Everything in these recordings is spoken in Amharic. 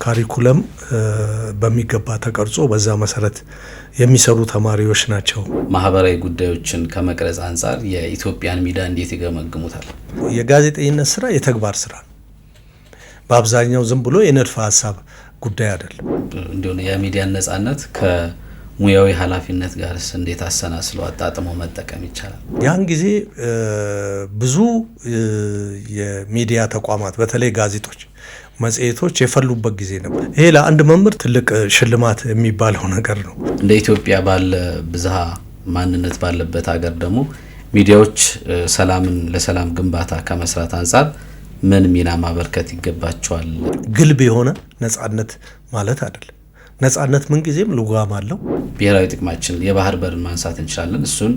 ካሪኩለም በሚገባ ተቀርጾ በዛ መሰረት የሚሰሩ ተማሪዎች ናቸው። ማህበራዊ ጉዳዮችን ከመቅረጽ አንፃር የኢትዮጵያን ሚዲያ እንዴት ይገመግሙታል? የጋዜጠኝነት ስራ የተግባር ስራ ነው። በአብዛኛው ዝም ብሎ የንድፈ ሀሳብ ጉዳይ አይደለም። እንዲሁም የሚዲያ ነጻነት ከሙያዊ ኃላፊነት ጋር እንዴት አሰናስለው አጣጥሞ መጠቀም ይቻላል? ያን ጊዜ ብዙ የሚዲያ ተቋማት በተለይ ጋዜጦች፣ መጽሔቶች የፈሉበት ጊዜ ነበር። ይሄ ለአንድ መምህር ትልቅ ሽልማት የሚባለው ነገር ነው። እንደ ኢትዮጵያ ባለ ብዝሃ ማንነት ባለበት ሀገር ደግሞ ሚዲያዎች ለሰላም ግንባታ ከመስራት አንፃር ምን ሚና ማበርከት ይገባቸዋል? ግልብ የሆነ ነጻነት ማለት አይደለም። ነጻነት ምን ጊዜም ልጓም አለው። ብሔራዊ ጥቅማችን የባህር በርን ማንሳት እንችላለን። እሱን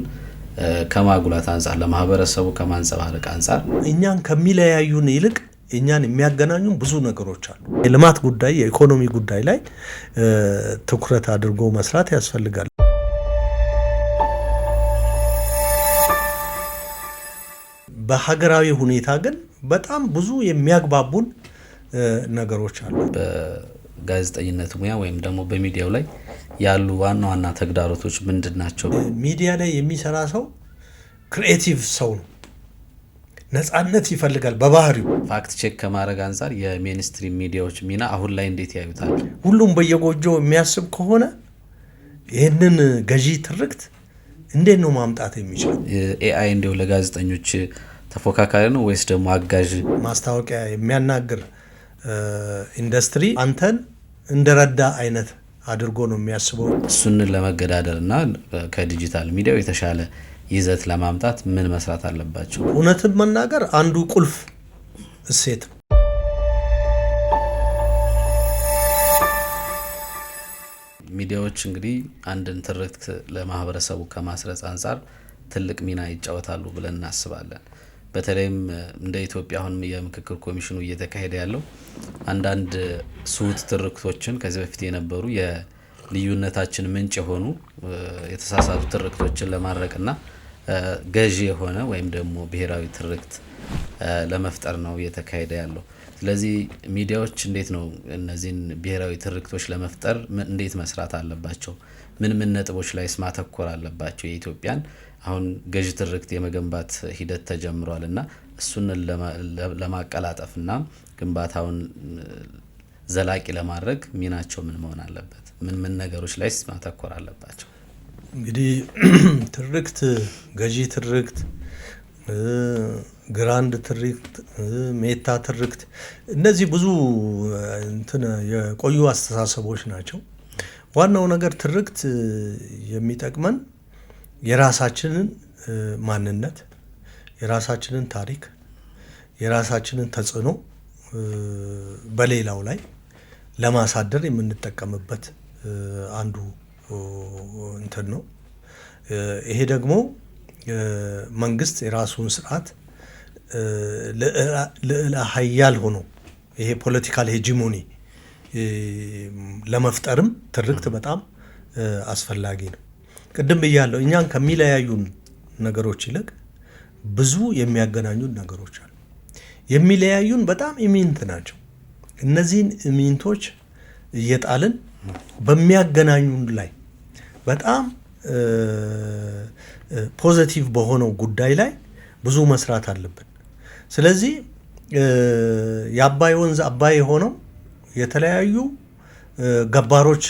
ከማጉላት አንፃር ለማህበረሰቡ ከማንጸባረቅ አንፃር እኛን ከሚለያዩን ይልቅ እኛን የሚያገናኙን ብዙ ነገሮች አሉ። የልማት ጉዳይ፣ የኢኮኖሚ ጉዳይ ላይ ትኩረት አድርጎ መስራት ያስፈልጋል። በሀገራዊ ሁኔታ ግን በጣም ብዙ የሚያግባቡን ነገሮች አሉ። በጋዜጠኝነት ሙያ ወይም ደግሞ በሚዲያው ላይ ያሉ ዋና ዋና ተግዳሮቶች ምንድን ናቸው? ሚዲያ ላይ የሚሰራ ሰው ክሪኤቲቭ ሰው ነው። ነጻነት ይፈልጋል በባህሪው። ፋክት ቼክ ከማድረግ አንፃር የሜንስትሪም ሚዲያዎች ሚና አሁን ላይ እንዴት ያዩታል? ሁሉም በየጎጆው የሚያስብ ከሆነ ይህንን ገዢ ትርክት እንዴት ነው ማምጣት የሚችለው? ኤአይ እንዲሁ ለጋዜጠኞች ተፎካካሪ ነው ወይስ ደግሞ አጋዥ? ማስታወቂያ የሚያናግር ኢንዱስትሪ አንተን እንደረዳ አይነት አድርጎ ነው የሚያስበው። እሱን ለመገዳደርና ከዲጂታል ሚዲያው የተሻለ ይዘት ለማምጣት ምን መስራት አለባቸው? እውነትን መናገር አንዱ ቁልፍ እሴት ነው። ሚዲያዎች እንግዲህ አንድን ትርክት ለማህበረሰቡ ከማስረጽ አንፃር ትልቅ ሚና ይጫወታሉ ብለን እናስባለን። በተለይም እንደ ኢትዮጵያ አሁን የምክክር ኮሚሽኑ እየተካሄደ ያለው አንዳንድ ስሁት ትርክቶችን ከዚህ በፊት የነበሩ የልዩነታችን ምንጭ የሆኑ የተሳሳቱ ትርክቶችን ለማድረቅና ገዢ የሆነ ወይም ደግሞ ብሔራዊ ትርክት ለመፍጠር ነው እየተካሄደ ያለው። ስለዚህ ሚዲያዎች እንዴት ነው እነዚህን ብሔራዊ ትርክቶች ለመፍጠር እንዴት መስራት አለባቸው? ምን ነጥቦች ላይ ማተኮር አለባቸው? የኢትዮጵያን አሁን ገዢ ትርክት የመገንባት ሂደት ተጀምሯል እና እሱን ለማቀላጠፍና ግንባታውን ዘላቂ ለማድረግ ሚናቸው ምን መሆን አለበት? ምን ነገሮች ላይ ማተኮር አለባቸው? እንግዲህ ትርክት፣ ገዢ ትርክት፣ ግራንድ ትርክት፣ ሜታ ትርክት እነዚህ ብዙ የቆዩ አስተሳሰቦች ናቸው። ዋናው ነገር ትርክት የሚጠቅመን የራሳችንን ማንነት፣ የራሳችንን ታሪክ፣ የራሳችንን ተጽዕኖ በሌላው ላይ ለማሳደር የምንጠቀምበት አንዱ እንትን ነው። ይሄ ደግሞ መንግስት የራሱን ስርዓት ልዕለ ኃያል ሆኖ ይሄ ፖለቲካል ሄጂሞኒ ለመፍጠርም ትርክት በጣም አስፈላጊ ነው። ቅድም ብያለሁ፣ እኛን ከሚለያዩን ነገሮች ይልቅ ብዙ የሚያገናኙን ነገሮች አሉ። የሚለያዩን በጣም ኢሚንት ናቸው። እነዚህን ኢሚንቶች እየጣልን በሚያገናኙን ላይ በጣም ፖዘቲቭ በሆነው ጉዳይ ላይ ብዙ መስራት አለብን። ስለዚህ የአባይ ወንዝ አባይ የሆነው የተለያዩ ገባሮች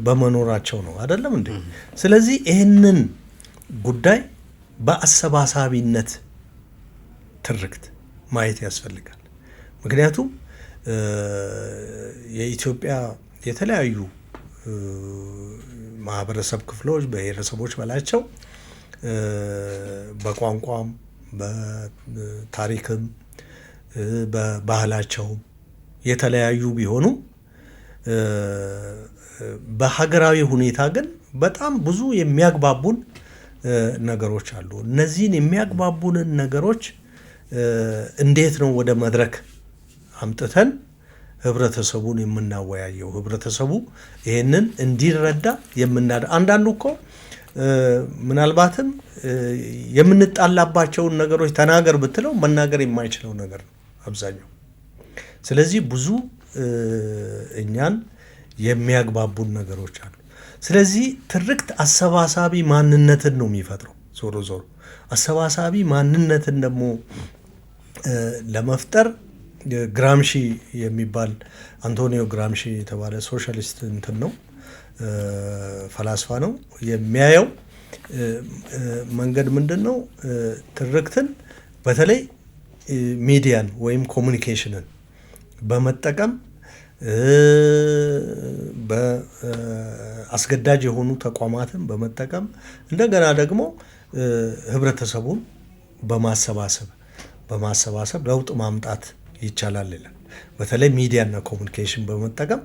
በመኖራቸው ነው አይደለም እንዴ? ስለዚህ ይህንን ጉዳይ በአሰባሳቢነት ትርክት ማየት ያስፈልጋል። ምክንያቱም የኢትዮጵያ የተለያዩ ማህበረሰብ ክፍሎች ብሔረሰቦች በላቸው በቋንቋም በታሪክም በባህላቸውም የተለያዩ ቢሆኑ በሀገራዊ ሁኔታ ግን በጣም ብዙ የሚያግባቡን ነገሮች አሉ። እነዚህን የሚያግባቡንን ነገሮች እንዴት ነው ወደ መድረክ አምጥተን ህብረተሰቡን የምናወያየው? ህብረተሰቡ ይሄንን እንዲረዳ አንዳንዱ እኮ ምናልባትም የምንጣላባቸውን ነገሮች ተናገር ብትለው መናገር የማይችለው ነገር ነው አብዛኛው። ስለዚህ ብዙ እኛን የሚያግባቡን ነገሮች አሉ። ስለዚህ ትርክት አሰባሳቢ ማንነትን ነው የሚፈጥረው። ዞሮ ዞሮ አሰባሳቢ ማንነትን ደግሞ ለመፍጠር ግራምሺ የሚባል አንቶኒዮ ግራምሺ የተባለ ሶሻሊስት እንትን ነው ፈላስፋ ነው የሚያየው መንገድ ምንድን ነው? ትርክትን በተለይ ሚዲያን ወይም ኮሚኒኬሽንን በመጠቀም በአስገዳጅ የሆኑ ተቋማትን በመጠቀም እንደገና ደግሞ ህብረተሰቡን በማሰባሰብ ለውጥ ማምጣት ይቻላል ይላል። በተለይ ሚዲያና ኮሚኒኬሽን በመጠቀም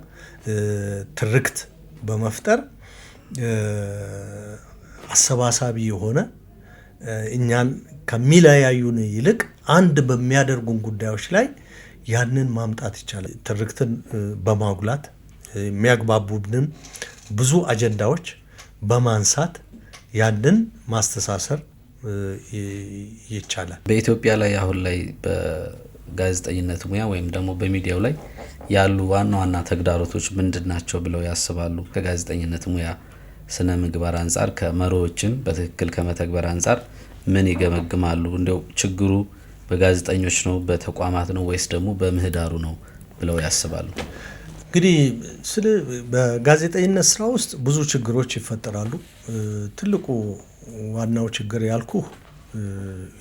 ትርክት በመፍጠር አሰባሳቢ የሆነ እኛን ከሚለያዩን ይልቅ አንድ በሚያደርጉን ጉዳዮች ላይ ያንን ማምጣት ይቻላል። ትርክትን በማጉላት የሚያግባቡንን ብዙ አጀንዳዎች በማንሳት ያንን ማስተሳሰር ይቻላል። በኢትዮጵያ ላይ አሁን ላይ በጋዜጠኝነት ሙያ ወይም ደግሞ በሚዲያው ላይ ያሉ ዋና ዋና ተግዳሮቶች ምንድን ናቸው ብለው ያስባሉ? ከጋዜጠኝነት ሙያ ስነ ምግባር አንጻር ከመሪዎችን በትክክል ከመተግበር አንጻር ምን ይገመግማሉ? እንደው ችግሩ በጋዜጠኞች ነው፣ በተቋማት ነው ወይስ ደግሞ በምህዳሩ ነው ብለው ያስባሉ? እንግዲህ በጋዜጠኝነት ስራ ውስጥ ብዙ ችግሮች ይፈጠራሉ። ትልቁ ዋናው ችግር ያልኩ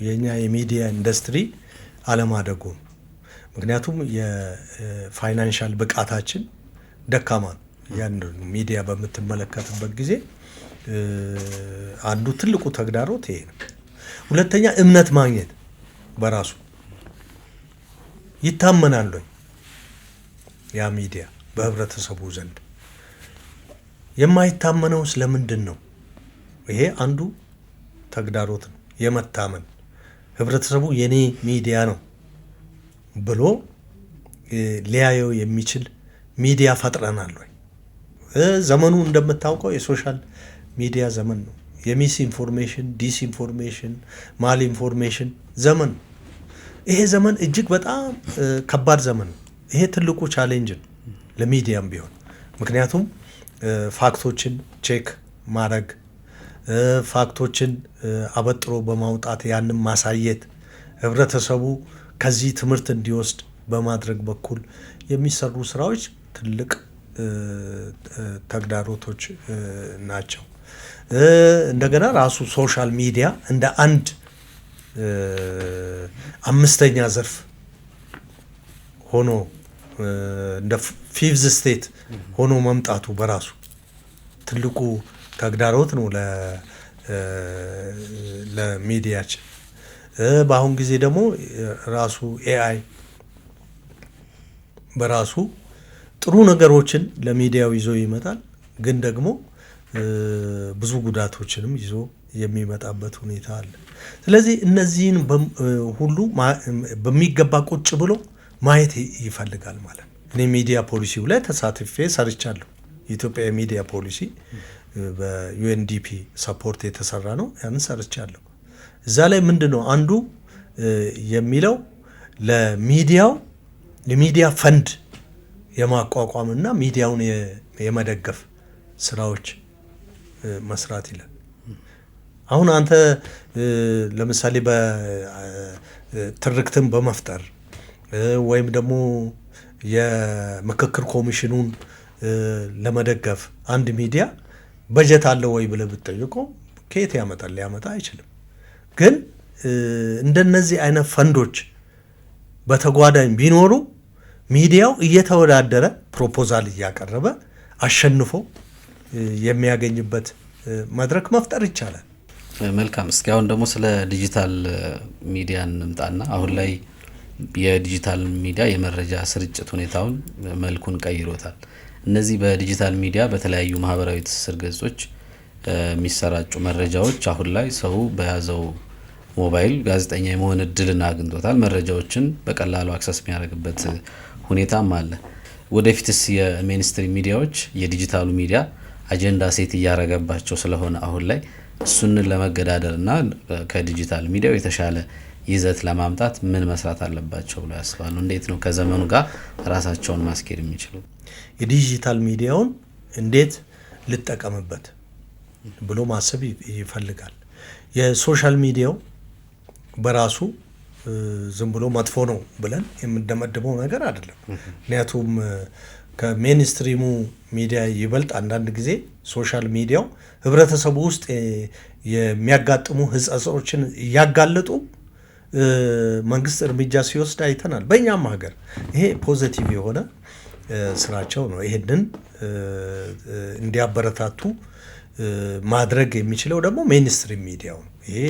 የኛ የሚዲያ ኢንዱስትሪ አለማደጉ ነው። ምክንያቱም የፋይናንሻል ብቃታችን ደካማ ነው። ያን ሚዲያ በምትመለከትበት ጊዜ አንዱ ትልቁ ተግዳሮት ይሄ ነው። ሁለተኛ እምነት ማግኘት በራሱ ይታመናል ወይ ያ ሚዲያ በህብረተሰቡ ዘንድ? የማይታመነው ስለምንድን ነው? ይሄ አንዱ ተግዳሮት ነው። የመታመን ህብረተሰቡ የኔ ሚዲያ ነው ብሎ ሊያየው የሚችል ሚዲያ ፈጥረናል ወይ? ዘመኑ እንደምታውቀው የሶሻል ሚዲያ ዘመን ነው። የሚስ ኢንፎርሜሽን፣ ዲስ ኢንፎርሜሽን፣ ማል ኢንፎርሜሽን ዘመን ነው። ይሄ ዘመን እጅግ በጣም ከባድ ዘመን ነው። ይሄ ትልቁ ቻሌንጅ ነው ለሚዲያም ቢሆን። ምክንያቱም ፋክቶችን ቼክ ማድረግ፣ ፋክቶችን አበጥሮ በማውጣት ያንን ማሳየት፣ ህብረተሰቡ ከዚህ ትምህርት እንዲወስድ በማድረግ በኩል የሚሰሩ ስራዎች ትልቅ ተግዳሮቶች ናቸው። እንደገና ራሱ ሶሻል ሚዲያ እንደ አንድ አምስተኛ ዘርፍ ሆኖ እንደ ፊፍዝ ስቴት ሆኖ መምጣቱ በራሱ ትልቁ ተግዳሮት ነው ለሚዲያችን። በአሁን ጊዜ ደግሞ ራሱ ኤአይ በራሱ ጥሩ ነገሮችን ለሚዲያው ይዞ ይመጣል፣ ግን ደግሞ ብዙ ጉዳቶችንም ይዞ የሚመጣበት ሁኔታ አለ። ስለዚህ እነዚህን ሁሉ በሚገባ ቁጭ ብሎ ማየት ይፈልጋል ማለት ነው። እኔ ሚዲያ ፖሊሲው ላይ ተሳትፌ ሰርቻለሁ። የኢትዮጵያ የሚዲያ ፖሊሲ በዩኤንዲፒ ሰፖርት የተሰራ ነው። ያንን ሰርቻለሁ። እዛ ላይ ምንድን ነው አንዱ የሚለው ለሚዲያው የሚዲያ ፈንድ የማቋቋምና ሚዲያውን የመደገፍ ስራዎች መስራት ይላል። አሁን አንተ ለምሳሌ በትርክትን በመፍጠር ወይም ደግሞ የምክክር ኮሚሽኑን ለመደገፍ አንድ ሚዲያ በጀት አለው ወይ ብለህ ብትጠይቀው ከየት ያመጣል? ሊያመጣ አይችልም። ግን እንደነዚህ አይነት ፈንዶች በተጓዳኝ ቢኖሩ ሚዲያው እየተወዳደረ ፕሮፖዛል እያቀረበ አሸንፎ የሚያገኝበት መድረክ መፍጠር ይቻላል። መልካም። እስኪ አሁን ደግሞ ስለ ዲጂታል ሚዲያ እንምጣና አሁን ላይ የዲጂታል ሚዲያ የመረጃ ስርጭት ሁኔታውን መልኩን ቀይሮታል። እነዚህ በዲጂታል ሚዲያ በተለያዩ ማህበራዊ ትስስር ገጾች የሚሰራጩ መረጃዎች አሁን ላይ ሰው በያዘው ሞባይል ጋዜጠኛ የመሆን እድልን አግኝቶታል። መረጃዎችን በቀላሉ አክሰስ የሚያደርግበት ሁኔታም አለ። ወደፊትስ የሜንስትሪም ሚዲያዎች የዲጂታሉ ሚዲያ አጀንዳ ሴት እያረገባቸው ስለሆነ አሁን ላይ እሱን ለመገዳደርና ከዲጂታል ሚዲያው የተሻለ ይዘት ለማምጣት ምን መስራት አለባቸው ብለው ያስባሉ? እንዴት ነው ከዘመኑ ጋር ራሳቸውን ማስኬድ የሚችሉ? የዲጂታል ሚዲያውን እንዴት ልጠቀምበት ብሎ ማሰብ ይፈልጋል። የሶሻል ሚዲያው በራሱ ዝም ብሎ መጥፎ ነው ብለን የምንደመድመው ነገር አይደለም። ምክንያቱም ከሜንስትሪሙ ሚዲያ ይበልጥ አንዳንድ ጊዜ ሶሻል ሚዲያው ህብረተሰቡ ውስጥ የሚያጋጥሙ ህጸጾችን እያጋለጡ መንግስት እርምጃ ሲወስድ አይተናል። በእኛም ሀገር ይሄ ፖዚቲቭ የሆነ ስራቸው ነው። ይሄንን እንዲያበረታቱ ማድረግ የሚችለው ደግሞ ሜንስትሪም ሚዲያው ነው። ይሄ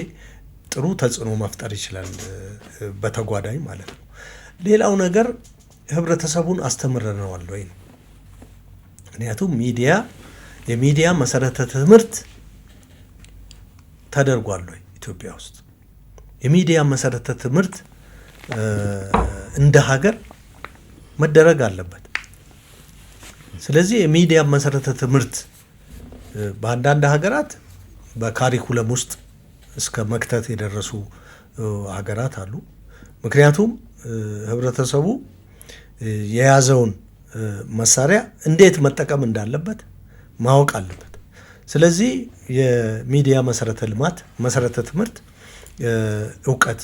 ጥሩ ተጽዕኖ መፍጠር ይችላል በተጓዳኝ ማለት ነው። ሌላው ነገር ህብረተሰቡን አስተምረነዋል ወይ ነው። ምክንያቱም የሚዲያ መሰረተ ትምህርት ተደርጓል ወይ ኢትዮጵያ ውስጥ? የሚዲያ መሰረተ ትምህርት እንደ ሀገር መደረግ አለበት። ስለዚህ የሚዲያ መሰረተ ትምህርት በአንዳንድ ሀገራት በካሪኩለም ውስጥ እስከ መክተት የደረሱ ሀገራት አሉ። ምክንያቱም ህብረተሰቡ የያዘውን መሳሪያ እንዴት መጠቀም እንዳለበት ማወቅ አለበት። ስለዚህ የሚዲያ መሰረተ ትምህርት እውቀት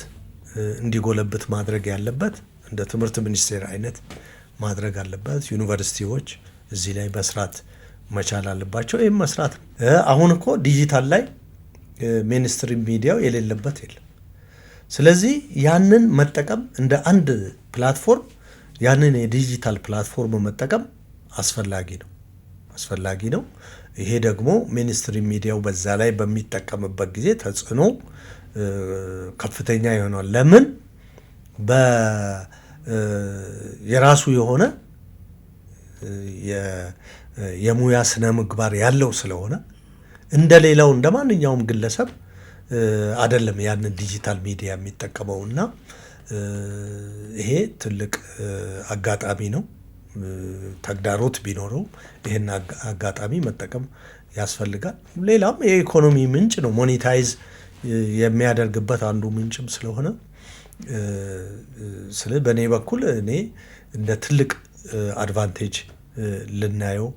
እንዲጎለብት ማድረግ ያለበት እንደ ትምህርት ሚኒስቴር አይነት ማድረግ አለበት። ዩኒቨርሲቲዎች እዚህ ላይ መስራት መቻል አለባቸው። ይህም መስራት ነው። አሁን እኮ ዲጂታል ላይ ሜንስትሪም ሚዲያው የሌለበት የለም። ስለዚህ ያንን መጠቀም እንደ አንድ ፕላትፎርም ያንን የዲጂታል ፕላትፎርም መጠቀም አስፈላጊ ነው። ይሄ ደግሞ ሚኒስትሪ ሚዲያው በዛ ላይ በሚጠቀምበት ጊዜ ተጽዕኖ ከፍተኛ ይሆናል። ለምን የራሱ የሆነ የሙያ ስነ ምግባር ያለው ስለሆነ እንደሌላው እንደ ማንኛውም ግለሰብ አይደለም ያንን ዲጂታል ሚዲያ የሚጠቀመውና ይሄ ትልቅ አጋጣሚ ነው። ተግዳሮት ቢኖረው ይሄን አጋጣሚ መጠቀም ያስፈልጋል። ሌላም የኢኮኖሚ ምንጭ ነው። ሞኔታይዝ የሚያደርግበት አንዱ ምንጭም ስለሆነ በእኔ በኩል እኔ እንደ ትልቅ አድቫንቴጅ ልናየው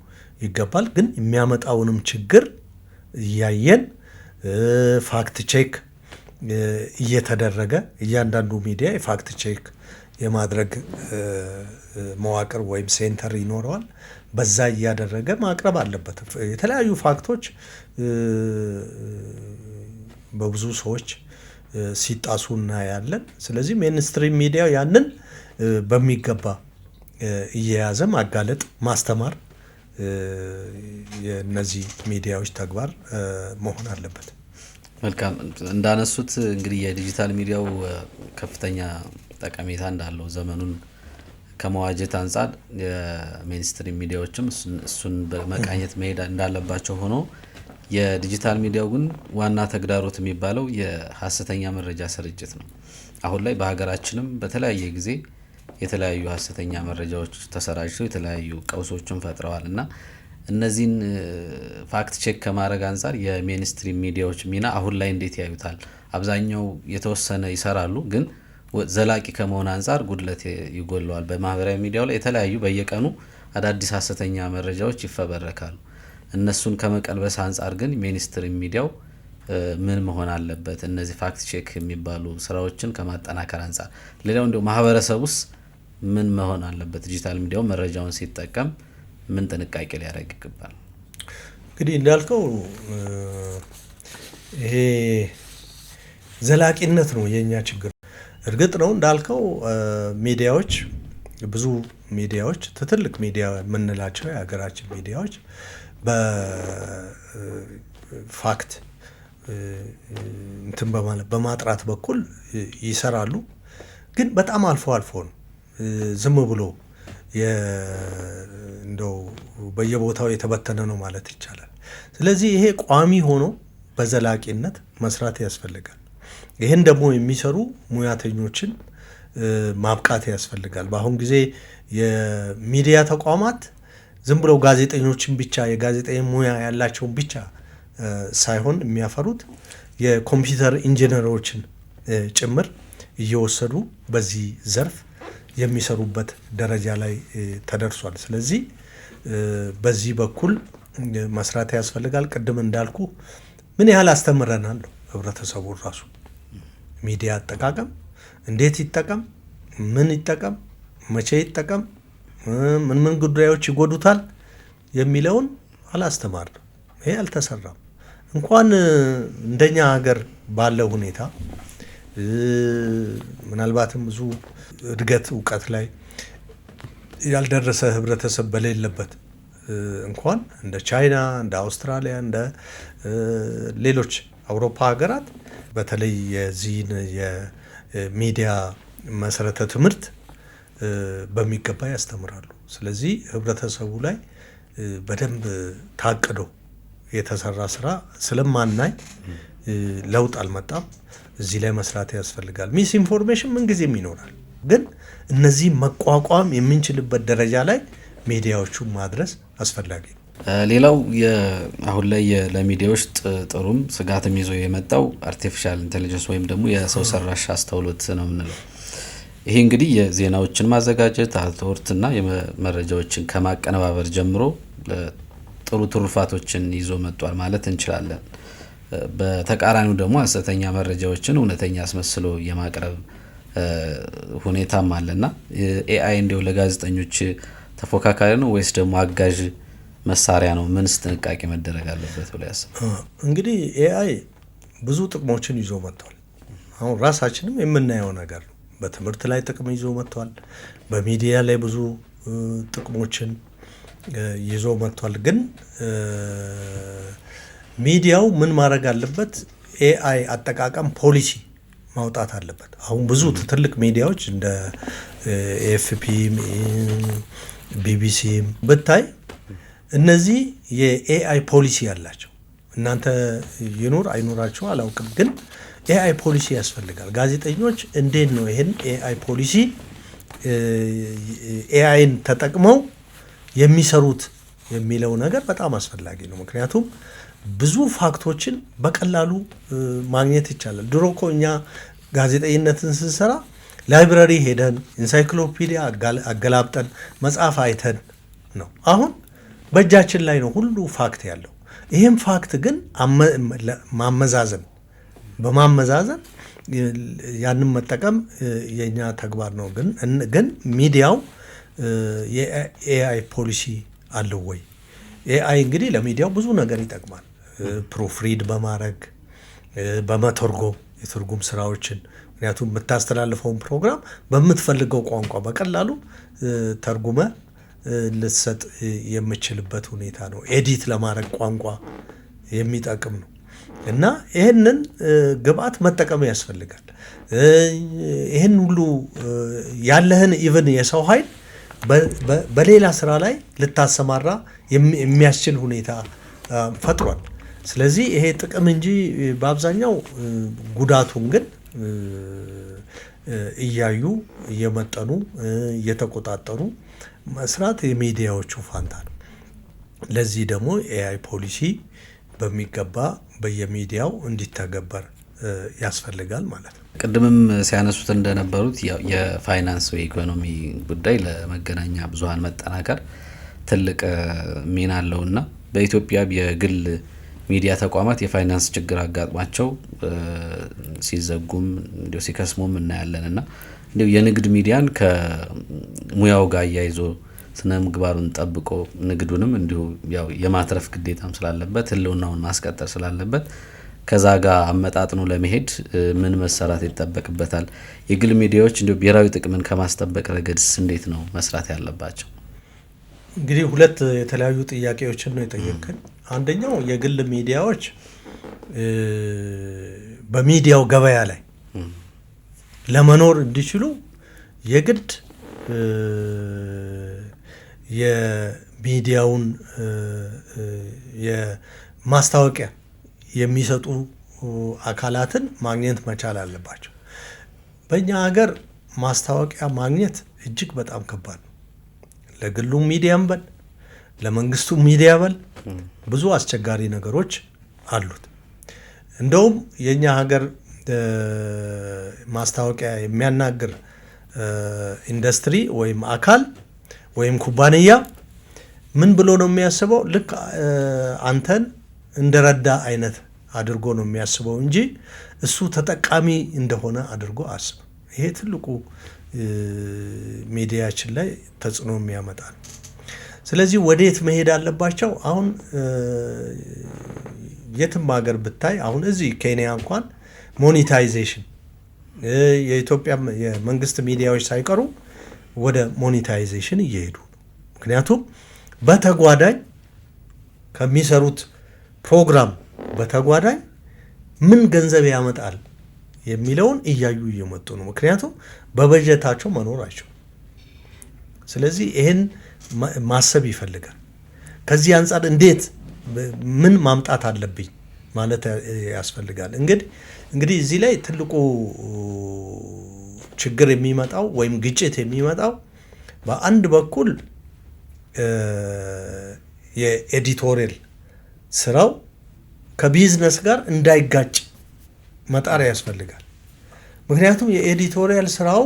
ይገባል። ግን የሚያመጣውንም ችግር እያየን ፋክት ቼክ እየተደረገ እያንዳንዱ ሚዲያ የፋክት ቼክ የማድረግ መዋቅር ወይም ሴንተር ይኖረዋል። በዛ እያደረገ ማቅረብ አለበት። የተለያዩ ፋክቶች በብዙ ሰዎች ሲጣሱ እናያለን። ስለዚህ ሜንስትሪም ሚዲያ ያንን በሚገባ እየያዘ ማጋለጥ፣ ማስተማር የነዚህ ሚዲያዎች ተግባር መሆን አለበት። መልካም እንዳነሱት እንግዲህ የዲጂታል ሚዲያው ከፍተኛ ጠቀሜታ እንዳለው ዘመኑን ከመዋጀት አንጻር የሜንስትሪም ሚዲያዎችም እሱን በመቃኘት መሄድ እንዳለባቸው ሆኖ የዲጂታል ሚዲያው ግን ዋና ተግዳሮት የሚባለው የሀሰተኛ መረጃ ስርጭት ነው። አሁን ላይ በሀገራችንም በተለያየ ጊዜ የተለያዩ ሀሰተኛ መረጃዎች ተሰራጭተው የተለያዩ ቀውሶችን ፈጥረዋል እና እነዚህን ፋክት ቼክ ከማድረግ አንጻር የሜንስትሪም ሚዲያዎች ሚና አሁን ላይ እንዴት ያዩታል? አብዛኛው የተወሰነ ይሰራሉ፣ ግን ዘላቂ ከመሆን አንጻር ጉድለት ይጎለዋል። በማህበራዊ ሚዲያው ላይ የተለያዩ በየቀኑ አዳዲስ ሀሰተኛ መረጃዎች ይፈበረካሉ። እነሱን ከመቀልበስ አንጻር ግን ሜንስትሪም ሚዲያው ምን መሆን አለበት? እነዚህ ፋክት ቼክ የሚባሉ ስራዎችን ከማጠናከር አንጻር ሌላው እንደው ማህበረሰቡስ ምን መሆን አለበት? ዲጂታል ሚዲያው መረጃውን ሲጠቀም ምን ጥንቃቄ ሊያደርግ ይገባል? እንግዲህ እንዳልከው ይሄ ዘላቂነት ነው የኛ ችግር። እርግጥ ነው እንዳልከው ሚዲያዎች ብዙ ሚዲያዎች ትልቅ ሚዲያ የምንላቸው የሀገራችን ሚዲያዎች በፋክት እንትን በማጥራት በኩል ይሰራሉ። ግን በጣም አልፎ ነው። ዝም ብሎ እንደው በየቦታው የተበተነ ነው ማለት ይቻላል። ስለዚህ ይሄ ቋሚ ሆኖ በዘላቂነት መስራት ያስፈልጋል። ይህን ደግሞ የሚሰሩ ሙያተኞችን ማብቃት ያስፈልጋል። በአሁን ጊዜ የሚዲያ ተቋማት ዝም ብለው ጋዜጠኞችን ብቻ የጋዜጠኛ ሙያ ያላቸውን ብቻ ሳይሆን የሚያፈሩት የኮምፒውተር ኢንጂነሮችን ጭምር እየወሰዱ በዚህ ዘርፍ የሚሰሩበት ደረጃ ላይ ተደርሷል። ስለዚህ በዚህ በኩል መስራት ያስፈልጋል። ቅድም እንዳልኩ ምን ያህል አስተምረናል ህብረተሰቡ ራሱ ሚዲያ አጠቃቀም እንዴት ይጠቀም፣ ምን ይጠቀም፣ መቼ ይጠቀም፣ ምን ጉዳዮች ይጎዱታል የሚለውን አላስተማርንም። ይሄ አልተሰራም። እንኳን እንደኛ ሀገር ባለው ሁኔታ ምናልባትም ብዙ እድገት እውቀት ላይ ያልደረሰ ህብረተሰብ በሌለበት እንኳን እንደ ቻይና፣ እንደ አውስትራሊያ፣ እንደ ሌሎች አውሮፓ ሀገራት በተለይ የዚህን የሚዲያ መሰረተ ትምህርት በሚገባ ያስተምራሉ። ስለዚህ ህብረተሰቡ ላይ በደንብ ታቅዶ የተሰራ ስራ ስለማናይ ለውጥ አልመጣም። እዚህ ላይ መስራት ያስፈልጋል። ሚስ ኢንፎርሜሽን ምንጊዜም ይኖራል፣ ግን እነዚህ መቋቋም የምንችልበት ደረጃ ላይ ሚዲያዎቹን ማድረስ አስፈላጊ ነው። ሌላው አሁን ላይ ለሚዲያዎች ጥሩም ስጋትም ይዞ የመጣው አርቲፊሻል ኢንቴሊጀንስ ወይም ደግሞ የሰው ሰራሽ አስተውሎት ነው የምንለው። ይሄ እንግዲህ የዜናዎችን ማዘጋጀት አውቶርትና የመረጃዎችን ከማቀነባበር ጀምሮ ጥሩ ትሩፋቶችን ይዞ መጥቷል ማለት እንችላለን። በተቃራኒው ደግሞ ሐሰተኛ መረጃዎችን እውነተኛ አስመስሎ የማቅረብ ሁኔታም አለና ኤአይ እንደው ለጋዜጠኞች ተፎካካሪ ነው ወይስ ደግሞ አጋዥ መሳሪያ ነው? ምንስ ጥንቃቄ መደረግ አለበት ብለው ያስባሉ? እንግዲህ ኤአይ ብዙ ጥቅሞችን ይዞ መጥቷል። አሁን ራሳችንም የምናየው ነገር ነው። በትምህርት ላይ ጥቅም ይዞ መጥቷል። በሚዲያ ላይ ብዙ ጥቅሞችን ይዞ መጥቷል። ግን ሚዲያው ምን ማድረግ አለበት? ኤአይ አጠቃቀም ፖሊሲ ማውጣት አለበት። አሁን ብዙ ትልቅ ሚዲያዎች እንደ ኤኤፍፒም ቢቢሲም ብታይ እነዚህ የኤአይ ፖሊሲ ያላቸው፣ እናንተ ይኑር አይኑራችሁ አላውቅም፣ ግን ኤአይ ፖሊሲ ያስፈልጋል። ጋዜጠኞች እንዴት ነው ይሄን ኤአይ ፖሊሲ ኤአይን ተጠቅመው የሚሰሩት የሚለው ነገር በጣም አስፈላጊ ነው። ምክንያቱም ብዙ ፋክቶችን በቀላሉ ማግኘት ይቻላል። ድሮ እኮ እኛ ጋዜጠኝነትን ስንሰራ ላይብረሪ ሄደን ኢንሳይክሎፒዲያ አገላብጠን መጽሐፍ አይተን ነው። አሁን በእጃችን ላይ ነው ሁሉ ፋክት ያለው። ይህም ፋክት ግን ማመዛዘን በማመዛዘን ያንን መጠቀም የኛ ተግባር ነው። ግን ሚዲያው የኤአይ ፖሊሲ አለው ወይ? ኤአይ እንግዲህ ለሚዲያው ብዙ ነገር ይጠቅማል። ፕሩፍሪድ በማድረግ በመተርጎም የትርጉም ስራዎችን፣ ምክንያቱም የምታስተላልፈውን ፕሮግራም በምትፈልገው ቋንቋ በቀላሉ ተርጉመ ልትሰጥ የምችልበት ሁኔታ ነው። ኤዲት ለማድረግ ቋንቋ የሚጠቅም ነው እና ይህንን ግብአት መጠቀም ያስፈልጋል። ይህን ሁሉ ያለህን ኢቨን የሰው ኃይል በሌላ ስራ ላይ ልታሰማራ የሚያስችል ሁኔታ ፈጥሯል። ስለዚህ ይሄ ጥቅም እንጂ በአብዛኛው ጉዳቱን ግን እያዩ እየመጠኑ እየተቆጣጠሩ መስራት የሚዲያዎቹ ፋንታ ነው። ለዚህ ደግሞ ኤአይ ፖሊሲ በሚገባ በየሚዲያው እንዲተገበር ያስፈልጋል ማለት ነው። ቅድምም ሲያነሱት እንደነበሩት የፋይናንስ ወይ ኢኮኖሚ ጉዳይ ለመገናኛ ብዙሃን መጠናከር ትልቅ ሚና አለውና በኢትዮጵያ የግል ሚዲያ ተቋማት የፋይናንስ ችግር አጋጥሟቸው ሲዘጉም እንዲሁ ሲከስሙም እናያለንና እንዲሁ የንግድ ሚዲያን ከሙያው ጋር አያይዞ ስነ ምግባሩን ጠብቆ ንግዱንም እንዲሁ ያው የማትረፍ ግዴታም ስላለበት ህልውናውን ማስቀጠል ስላለበት ከዛ ጋር አመጣጥኖ ለመሄድ ምን መሰራት ይጠበቅበታል? የግል ሚዲያዎች እንዲሁ ብሔራዊ ጥቅምን ከማስጠበቅ ረገድስ እንዴት ነው መስራት ያለባቸው? እንግዲህ ሁለት የተለያዩ ጥያቄዎችን ነው የጠየቅን። አንደኛው የግል ሚዲያዎች በሚዲያው ገበያ ላይ ለመኖር እንዲችሉ የግድ የሚዲያውን የማስታወቂያ የሚሰጡ አካላትን ማግኘት መቻል አለባቸው። በእኛ ሀገር ማስታወቂያ ማግኘት እጅግ በጣም ከባድ ነው። ለግሉ ሚዲያም በል ለመንግስቱ ሚዲያ በል ብዙ አስቸጋሪ ነገሮች አሉት። እንደውም የኛ ሀገር ማስታወቂያ የሚያናግር ኢንዱስትሪ ወይም አካል ወይም ኩባንያ ምን ብሎ ነው የሚያስበው? ልክ አንተን እንደረዳ አይነት አድርጎ ነው የሚያስበው እንጂ እሱ ተጠቃሚ እንደሆነ አድርጎ አስብ። ይሄ ትልቁ ሚዲያችን ላይ ተጽዕኖ የሚያመጣ ነው። ስለዚህ ወዴት መሄድ አለባቸው? አሁን የትም ሀገር ብታይ አሁን እዚህ ኬንያ እንኳን ሞኔታይዜሽን የኢትዮጵያ የመንግስት ሚዲያዎች ሳይቀሩ ወደ ሞኔታይዜሽን እየሄዱ ነው። ምክንያቱም በተጓዳኝ ከሚሰሩት ፕሮግራም በተጓዳኝ ምን ገንዘብ ያመጣል የሚለውን እያዩ እየመጡ ነው። ምክንያቱም በበጀታቸው መኖራቸው። ስለዚህ ይህን ማሰብ ይፈልጋል። ከዚህ አንጻር እንዴት ምን ማምጣት አለብኝ ማለት ያስፈልጋል። እንግዲህ እዚህ ላይ ትልቁ ችግር የሚመጣው ወይም ግጭት የሚመጣው በአንድ በኩል የኤዲቶሪያል ስራው ከቢዝነስ ጋር እንዳይጋጭ መጣር ያስፈልጋል። ምክንያቱም የኤዲቶሪያል ስራው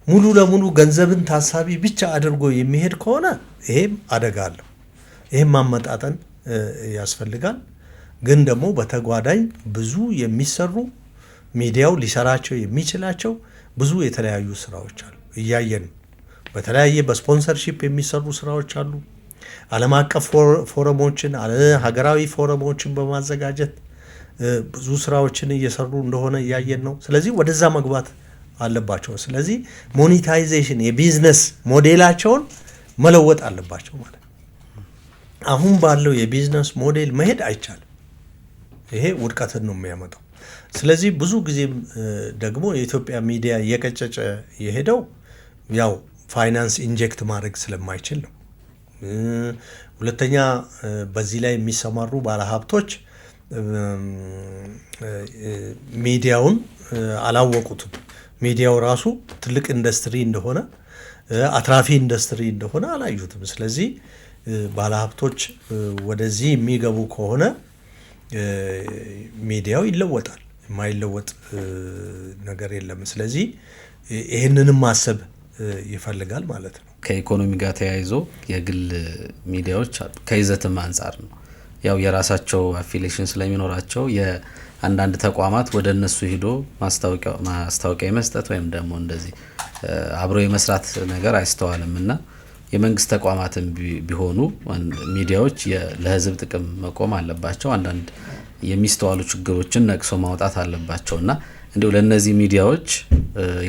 ሙሉ ለሙሉ ገንዘብን ታሳቢ ብቻ አድርጎ የሚሄድ ከሆነ ይሄም አደጋ አለው። ይሄም ማመጣጠን ያስፈልጋል። ግን ደግሞ በተጓዳኝ ብዙ የሚሰሩ ሚዲያው ሊሰራቸው የሚችላቸው ብዙ የተለያዩ ስራዎች አሉ። እያየን በተለያየ በስፖንሰርሺፕ የሚሰሩ ስራዎች አሉ። ዓለም አቀፍ ፎረሞችን ሀገራዊ ፎረሞችን በማዘጋጀት ብዙ ስራዎችን እየሰሩ እንደሆነ እያየን ነው። ስለዚህ ወደዛ መግባት አለባቸው። ስለዚህ ሞኔታይዜሽን የቢዝነስ ሞዴላቸውን መለወጥ አለባቸው ማለት ነው። አሁን ባለው የቢዝነስ ሞዴል መሄድ አይቻልም። ይሄ ውድቀትን ነው የሚያመጣው። ስለዚህ ብዙ ጊዜም ደግሞ የኢትዮጵያ ሚዲያ እየቀጨጨ የሄደው ያው ፋይናንስ ኢንጀክት ማድረግ ስለማይችል ነው። ሁለተኛ በዚህ ላይ የሚሰማሩ ባለሀብቶች ሚዲያውን አላወቁትም። ሚዲያው ራሱ ትልቅ ኢንዱስትሪ እንደሆነ አትራፊ ኢንዱስትሪ እንደሆነ አላዩትም። ስለዚህ ባለሀብቶች ወደዚህ የሚገቡ ከሆነ ሚዲያው ይለወጣል። የማይለወጥ ነገር የለም። ስለዚህ ይህንንም ማሰብ ይፈልጋል ማለት ነው። ከኢኮኖሚ ጋር ተያይዞ የግል ሚዲያዎች አሉ። ከይዘትም አንጻር ነው ያው የራሳቸው አፊሊዬሽን ስለሚኖራቸው የአንዳንድ ተቋማት ወደ እነሱ ሂዶ ማስታወቂያ የመስጠት ወይም ደግሞ እንደዚህ አብሮ የመስራት ነገር አይስተዋልም እና የመንግስት ተቋማትም ቢሆኑ ሚዲያዎች ለህዝብ ጥቅም መቆም አለባቸው። አንዳንድ የሚስተዋሉ ችግሮችን ነቅሶ ማውጣት አለባቸው እና እንዲሁ ለእነዚህ ሚዲያዎች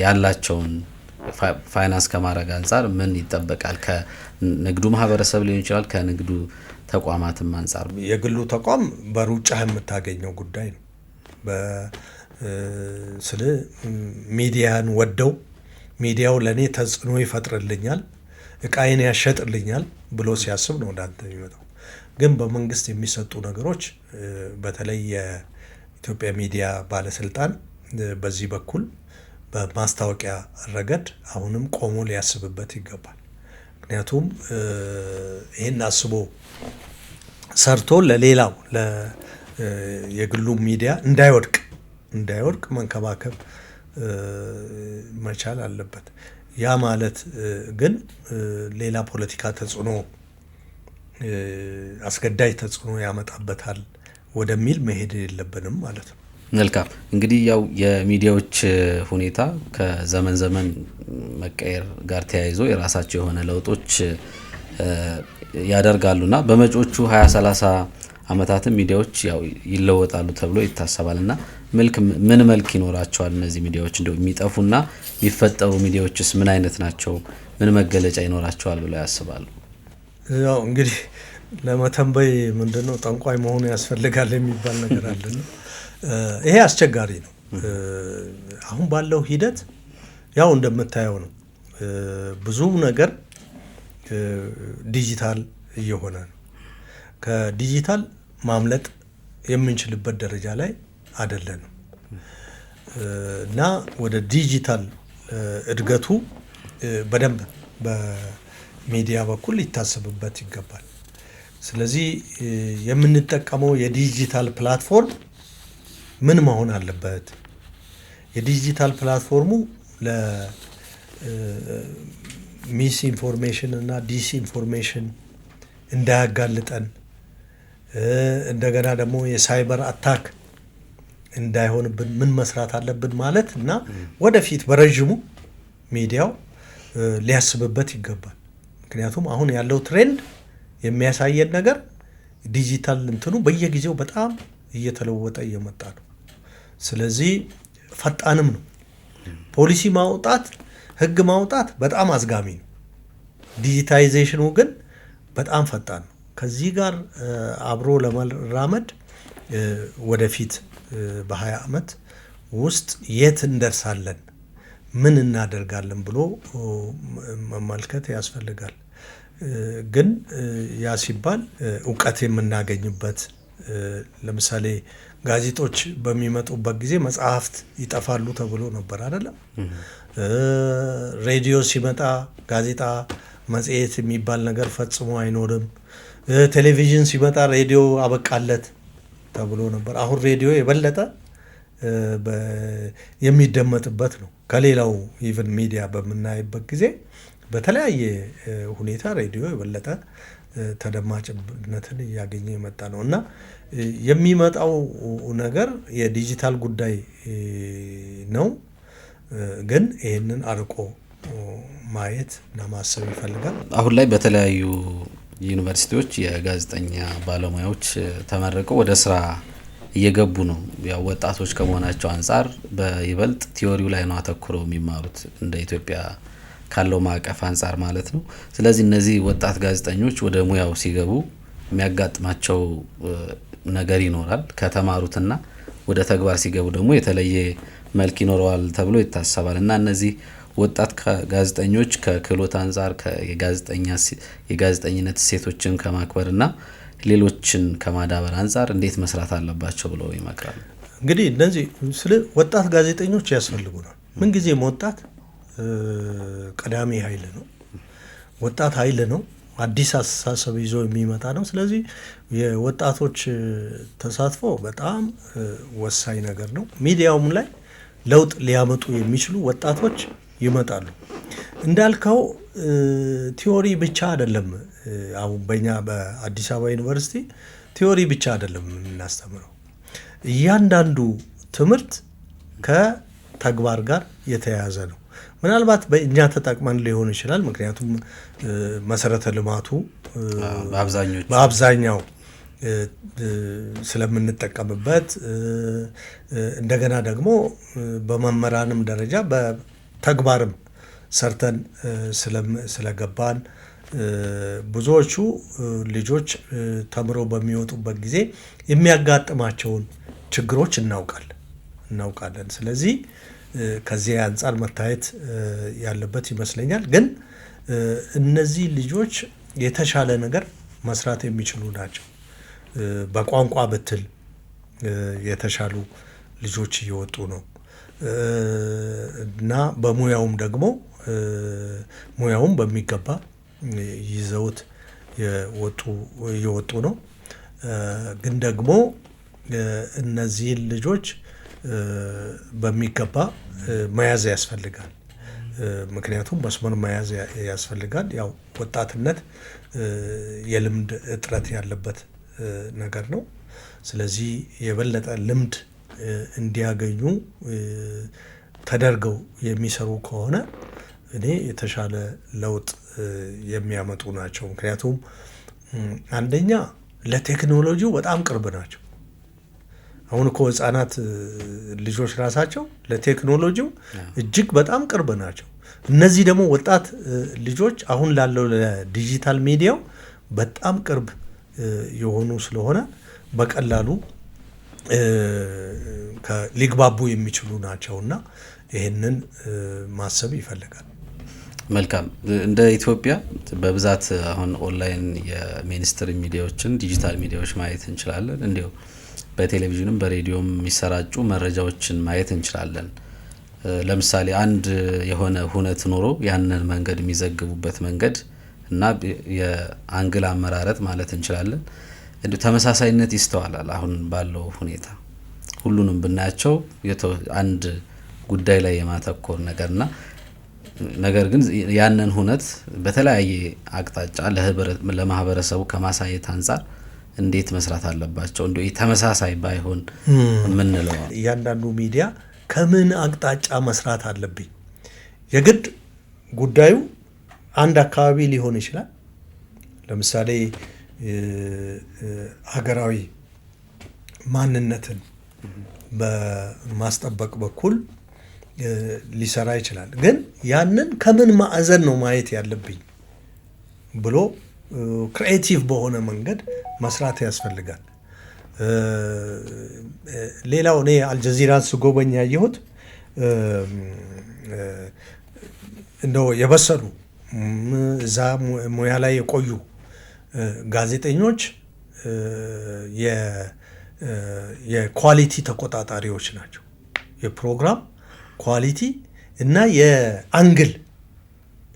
ያላቸውን ፋይናንስ ከማድረግ አንጻር ምን ይጠበቃል? ከንግዱ ማህበረሰብ ሊሆን ይችላል፣ ከንግዱ ተቋማትም አንጻር። የግሉ ተቋም በሩጫ የምታገኘው ጉዳይ ነው። ስለ ሚዲያን ወደው ሚዲያው ለእኔ ተጽዕኖ ይፈጥርልኛል፣ እቃዬን ያሸጥልኛል ብሎ ሲያስብ ነው ወዳንተ የሚመጣው። ግን በመንግስት የሚሰጡ ነገሮች በተለይ የኢትዮጵያ ሚዲያ ባለስልጣን በዚህ በኩል በማስታወቂያ ረገድ አሁንም ቆሞ ሊያስብበት ይገባል። ምክንያቱም ይህን አስቦ ሰርቶ ለሌላው የግሉ ሚዲያ እንዳይወድቅ መንከባከብ መቻል አለበት። ያ ማለት ግን ሌላ ፖለቲካ ተጽዕኖ አስገዳጅ ተጽዕኖ ያመጣበታል ወደሚል መሄድ የለብንም ማለት ነው። መልካም። እንግዲህ ያው የሚዲያዎች ሁኔታ ከዘመን ዘመን መቀየር ጋር ተያይዞ የራሳቸው የሆነ ለውጦች ያደርጋሉና በመጪዎቹ 20-30 ዓመታትም ሚዲያዎች ያው ይለወጣሉ ተብሎ ይታሰባልና ምን መልክ ይኖራቸዋል እነዚህ ሚዲያዎች? እንደው የሚጠፉና የሚፈጠሩ ሚዲያዎችስ ምን አይነት ናቸው? ምን መገለጫ ይኖራቸዋል ብለው ያስባሉ? ያው እንግዲህ ለመተንበይ ምንድነው ጠንቋይ መሆኑ ያስፈልጋል የሚባል ነገር አለና ይሄ አስቸጋሪ ነው። አሁን ባለው ሂደት ያው እንደምታየው ነው። ብዙ ነገር ዲጂታል እየሆነ ነው። ከዲጂታል ማምለጥ የምንችልበት ደረጃ ላይ አይደለንም እና ወደ ዲጂታል እድገቱ በደንብ በሚዲያ በኩል ሊታሰብበት ይገባል። ስለዚህ የምንጠቀመው የዲጂታል ፕላትፎርም ምን መሆን አለበት? የዲጂታል ፕላትፎርሙ ለሚስ ኢንፎርሜሽን እና ዲስ ኢንፎርሜሽን እንዳያጋልጠን እንደገና ደግሞ የሳይበር አታክ እንዳይሆንብን ምን መስራት አለብን ማለት እና ወደፊት በረዥሙ ሚዲያው ሊያስብበት ይገባል። ምክንያቱም አሁን ያለው ትሬንድ የሚያሳየን ነገር ዲጂታል እንትኑ በየጊዜው በጣም እየተለወጠ እየመጣ ነው። ስለዚህ ፈጣንም ነው። ፖሊሲ ማውጣት፣ ህግ ማውጣት በጣም አዝጋሚ ነው። ዲጂታይዜሽኑ ግን በጣም ፈጣን ነው። ከዚህ ጋር አብሮ ለመራመድ ወደፊት በ20 ዓመት ውስጥ የት እንደርሳለን፣ ምን እናደርጋለን ብሎ መመልከት ያስፈልጋል። ግን ያ ሲባል እውቀት የምናገኝበት ለምሳሌ ጋዜጦች በሚመጡበት ጊዜ መጽሐፍት ይጠፋሉ ተብሎ ነበር አይደለም? ሬዲዮ ሲመጣ ጋዜጣ፣ መጽሔት የሚባል ነገር ፈጽሞ አይኖርም። ቴሌቪዥን ሲመጣ ሬዲዮ አበቃለት ተብሎ ነበር። አሁን ሬዲዮ የበለጠ የሚደመጥበት ነው። ከሌላው ኢቭን ሚዲያ በምናይበት ጊዜ በተለያየ ሁኔታ ሬዲዮ የበለጠ ተደማጭነትን እያገኘ የመጣ ነው እና የሚመጣው ነገር የዲጂታል ጉዳይ ነው። ግን ይህንን አርቆ ማየት እና ማሰብ ይፈልጋል። አሁን ላይ በተለያዩ ዩኒቨርሲቲዎች የጋዜጠኛ ባለሙያዎች ተመርቀው ወደ ስራ እየገቡ ነው። ያው ወጣቶች ከመሆናቸው አንጻር በይበልጥ ቲዮሪው ላይ ነው አተኩረው የሚማሩት እንደ ኢትዮጵያ ካለው ማዕቀፍ አንጻር ማለት ነው። ስለዚህ እነዚህ ወጣት ጋዜጠኞች ወደ ሙያው ሲገቡ የሚያጋጥማቸው ነገር ይኖራል። ከተማሩትና ወደ ተግባር ሲገቡ ደግሞ የተለየ መልክ ይኖረዋል ተብሎ ይታሰባል እና እነዚህ ወጣት ጋዜጠኞች ከክህሎት አንጻር የጋዜጠኝነት እሴቶችን ከማክበርና ሌሎችን ከማዳበር አንጻር እንዴት መስራት አለባቸው ብለው ይመክራሉ? እንግዲህ እነዚህ ስለ ወጣት ጋዜጠኞች ያስፈልጉናል። ምንጊዜም ወጣት ቀዳሚ ኃይል ነው። ወጣት ኃይል ነው። አዲስ አስተሳሰብ ይዞ የሚመጣ ነው። ስለዚህ የወጣቶች ተሳትፎ በጣም ወሳኝ ነገር ነው። ሚዲያውም ላይ ለውጥ ሊያመጡ የሚችሉ ወጣቶች ይመጣሉ። እንዳልከው ቲዮሪ ብቻ አይደለም። አሁን በእኛ በአዲስ አበባ ዩኒቨርሲቲ ቲዮሪ ብቻ አይደለም የምናስተምረው። እያንዳንዱ ትምህርት ከተግባር ጋር የተያያዘ ነው። ምናልባት በእኛ ተጠቅመን ሊሆን ይችላል። ምክንያቱም መሰረተ ልማቱ በአብዛኛው ስለምንጠቀምበት እንደገና ደግሞ በመምህራንም ደረጃ በተግባርም ሰርተን ስለገባን ብዙዎቹ ልጆች ተምረው በሚወጡበት ጊዜ የሚያጋጥማቸውን ችግሮች እናውቃለን። ስለዚህ ከዚህ አንጻር መታየት ያለበት ይመስለኛል። ግን እነዚህ ልጆች የተሻለ ነገር መስራት የሚችሉ ናቸው። በቋንቋ ብትል የተሻሉ ልጆች እየወጡ ነው እና በሙያውም ደግሞ ሙያውም በሚገባ ይዘውት እየወጡ ነው። ግን ደግሞ እነዚህን ልጆች በሚገባ መያዝ ያስፈልጋል። ምክንያቱም መስመር መያዝ ያስፈልጋል። ያው ወጣትነት የልምድ እጥረት ያለበት ነገር ነው። ስለዚህ የበለጠ ልምድ እንዲያገኙ ተደርገው የሚሰሩ ከሆነ እኔ የተሻለ ለውጥ የሚያመጡ ናቸው። ምክንያቱም አንደኛ ለቴክኖሎጂው በጣም ቅርብ ናቸው። አሁን እኮ ህጻናት ልጆች ራሳቸው ለቴክኖሎጂው እጅግ በጣም ቅርብ ናቸው። እነዚህ ደግሞ ወጣት ልጆች አሁን ላለው ለዲጂታል ሚዲያው በጣም ቅርብ የሆኑ ስለሆነ በቀላሉ ሊግባቡ የሚችሉ ናቸውና ይህንን ማሰብ ይፈልጋል። መልካም። እንደ ኢትዮጵያ በብዛት አሁን ኦንላይን የሚኒስትሪ ሚዲያዎችን ዲጂታል ሚዲያዎች ማየት እንችላለን። እንዲሁ በቴሌቪዥንም በሬዲዮም የሚሰራጩ መረጃዎችን ማየት እንችላለን። ለምሳሌ አንድ የሆነ ሁነት ኖሮ ያንን መንገድ የሚዘግቡበት መንገድ እና የአንግል አመራረጥ ማለት እንችላለን እንዲሁ ተመሳሳይነት ይስተዋላል። አሁን ባለው ሁኔታ ሁሉንም ብናያቸው አንድ ጉዳይ ላይ የማተኮር ነገርና ነገር ግን ያንን ሁነት በተለያየ አቅጣጫ ለማህበረሰቡ ከማሳየት አንፃር እንዴት መስራት አለባቸው? እንደው ተመሳሳይ ባይሆን ምንለው እያንዳንዱ ሚዲያ ከምን አቅጣጫ መስራት አለብኝ? የግድ ጉዳዩ አንድ አካባቢ ሊሆን ይችላል። ለምሳሌ ሀገራዊ ማንነትን በማስጠበቅ በኩል ሊሰራ ይችላል። ግን ያንን ከምን ማዕዘን ነው ማየት ያለብኝ ብሎ ክሪኤቲቭ በሆነ መንገድ መስራት ያስፈልጋል። ሌላው እኔ አልጀዚራን ስጎበኝ ያየሁት እንደው የበሰሉ እዛ ሙያ ላይ የቆዩ ጋዜጠኞች የኳሊቲ ተቆጣጣሪዎች ናቸው። የፕሮግራም ኳሊቲ እና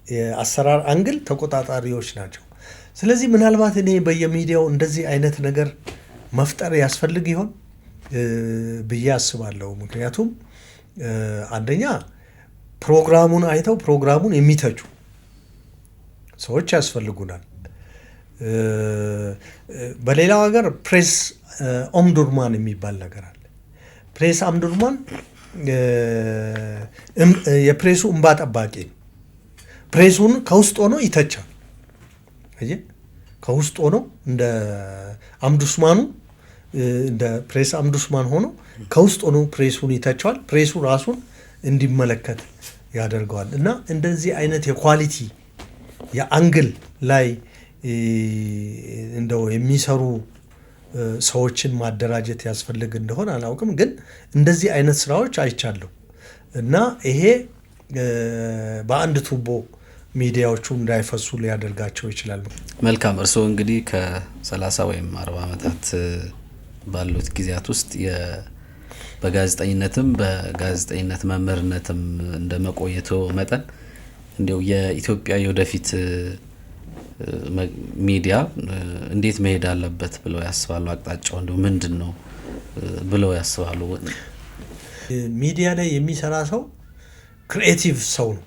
የአሰራር አንግል ተቆጣጣሪዎች ናቸው። ስለዚህ ምናልባት እኔ በየሚዲያው እንደዚህ አይነት ነገር መፍጠር ያስፈልግ ይሆን ብዬ አስባለሁ። ምክንያቱም አንደኛ ፕሮግራሙን አይተው ፕሮግራሙን የሚተቹ ሰዎች ያስፈልጉናል። በሌላው ሀገር ፕሬስ ኦምዱርማን የሚባል ነገር አለ። ፕሬስ ኦምዱርማን የፕሬሱ እንባ ጠባቂ ነው። ፕሬሱን ከውስጥ ሆኖ ይተቻል። ከውስጥ ሆኖ እንደ አምዱስማኑ እንደ ፕሬስ አምዱስማን ሆኖ ከውስጥ ሆኖ ፕሬሱን ይተቻል። ፕሬሱ ራሱን እንዲመለከት ያደርገዋል። እና እንደዚህ አይነት የኳሊቲ የአንግል ላይ እንደው የሚሰሩ ሰዎችን ማደራጀት ያስፈልግ እንደሆነ አላውቅም፣ ግን እንደዚህ አይነት ስራዎች አይቻለሁ እና ይሄ በአንድ ቱቦ ሚዲያዎቹ እንዳይፈሱ ሊያደርጋቸው ይችላል። መልካም። እርስዎ እንግዲህ ከ30 ወይም 40 ዓመታት ባሉት ጊዜያት ውስጥ በጋዜጠኝነትም በጋዜጠኝነት መምህርነትም እንደመቆየቶ መጠን እንዲያው የኢትዮጵያ የወደፊት ሚዲያ እንዴት መሄድ አለበት ብለው ያስባሉ? አቅጣጫው እንደው ምንድነው ብለው ያስባሉ? ሚዲያ ላይ የሚሰራ ሰው ክሪኤቲቭ ሰው ነው።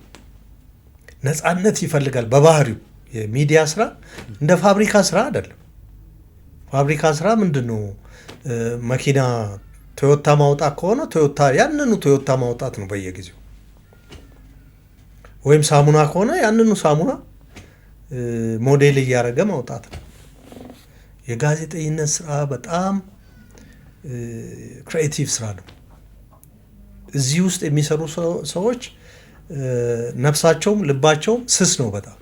ነፃነት ይፈልጋል በባህሪው። የሚዲያ ስራ እንደ ፋብሪካ ስራ አይደለም። ፋብሪካ ስራ ምንድነው? መኪና ቶዮታ ማውጣት ከሆነ ያንኑ ቶዮታ ማውጣት ነው በየጊዜው። ወይም ሳሙና ከሆነ ያንኑ ሳሙና ሞዴል እያደረገ ማውጣት ነው። የጋዜጠኝነት ስራ በጣም ክሪኤቲቭ ስራ ነው። እዚህ ውስጥ የሚሰሩ ሰዎች ነፍሳቸውም ልባቸውም ስስ ነው በጣም።